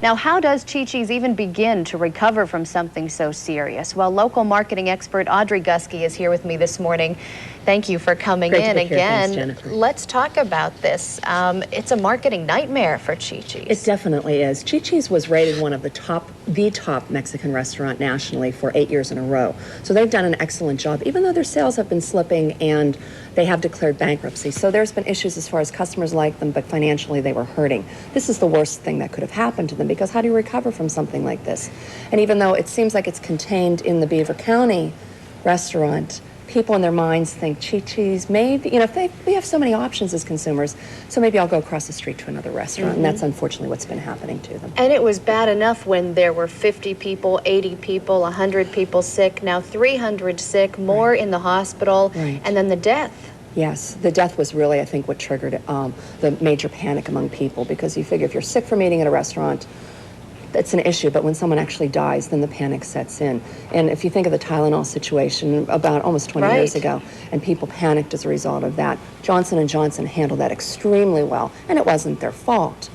Now, how does Chi-Chi's even begin to recover from something so serious? Well, local marketing expert Audrey Gusky is here with me this morning. Thank you for coming in again. Thanks, Jennifer. Let's talk about this. It's a marketing nightmare for Chi-Chi's. It definitely is. Chi-Chi's was rated one of the top Mexican restaurant nationally for 8 years in a row. So they've done an excellent job, even though their sales have been slipping and they have declared bankruptcy. So there's been issues as far as customers like them, but financially they were hurting. This is the worst thing that could have happened to them, because how do you recover from something like this? And even though it seems like it's contained in the Beaver County restaurant, people in their minds think Chi-Chi's, maybe, you know, we have so many options as consumers, so maybe I'll go across the street to another restaurant. And that's unfortunately what's been happening to them. And it was bad enough when there were 50 people, 80 people, 100 people sick, now 300 sick, more in the hospital, and then the death. Yes, the death was really, I think, what triggered the major panic among people, because you figure if you're sick from eating at a restaurant, it's an issue, but when someone actually dies, then the panic sets in. And if you think of the Tylenol situation about almost 20 years ago, and people panicked as a result of that, Johnson & Johnson handled that extremely well, and it wasn't their fault.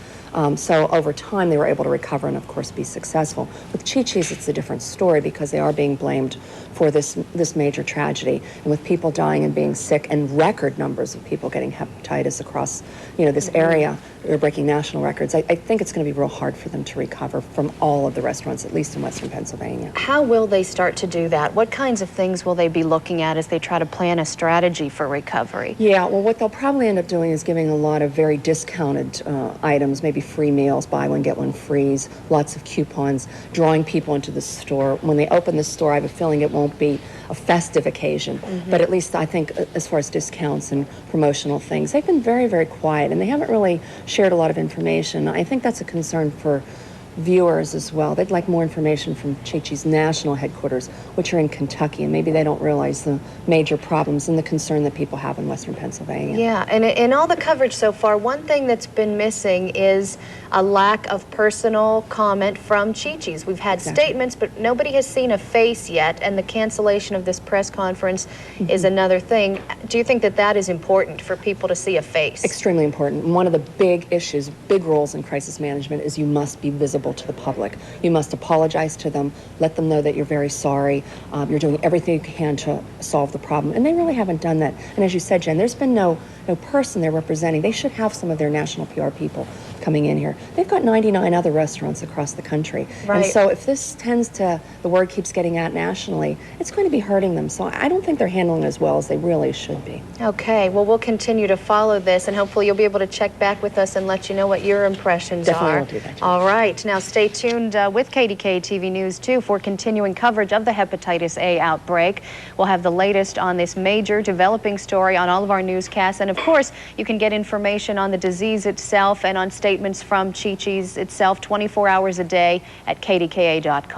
So over time, they were able to recover and, of course, be successful. With Chi-Chi's, it's a different story, because they are being blamed for this major tragedy. And with people dying and being sick, and record numbers of people getting hepatitis across, this area, they're breaking national records, I think it's going to be real hard for them to recover from all of the restaurants, at least in Western Pennsylvania. How will they start to do that? What kinds of things will they be looking at as they try to plan a strategy for recovery? Yeah, well, what they'll probably end up doing is giving a lot of very discounted items, maybe free meals, buy one, get one frees, lots of coupons, drawing people into the store. When they open the store, I have a feeling it won't be a festive occasion, but at least I think as far as discounts and promotional things, they've been very, very quiet, and they haven't really shared a lot of information. I think that's a concern for viewers as well. They'd like more information from Chi-Chi's national headquarters, which are in Kentucky, and maybe they don't realize the major problems and the concern that people have in Western Pennsylvania. Yeah, and in all the coverage so far, one thing that's been missing is a lack of personal comment from Chi-Chi's. We've had statements, but nobody has seen a face yet, and the cancellation of this press conference is another thing. Do you think that that is important for people to see a face? Extremely important. One of the big issues, big roles in crisis management is you must be visible to the public. You must apologize to them, let them know that you're very sorry, you're doing everything you can to solve the problem, and they really haven't done that. And as you said, Jen, there's been no person they're representing. They should have some of their national PR people coming in here. They've got 99 other restaurants across the country. And so if this the word keeps getting out nationally, it's going to be hurting them. So I don't think they're handling it as well as they really should be. Okay, well, we'll continue to follow this, and hopefully you'll be able to check back with us and let you know what your impressions are. Definitely will do that, Jen. All right, now stay tuned with KDKA TV News 2 for continuing coverage of the hepatitis A outbreak. We'll have the latest on this major developing story on all of our newscasts, and of course, you can get information on the disease itself and on statements from Chi-Chi's itself 24 hours a day at KDKA.com.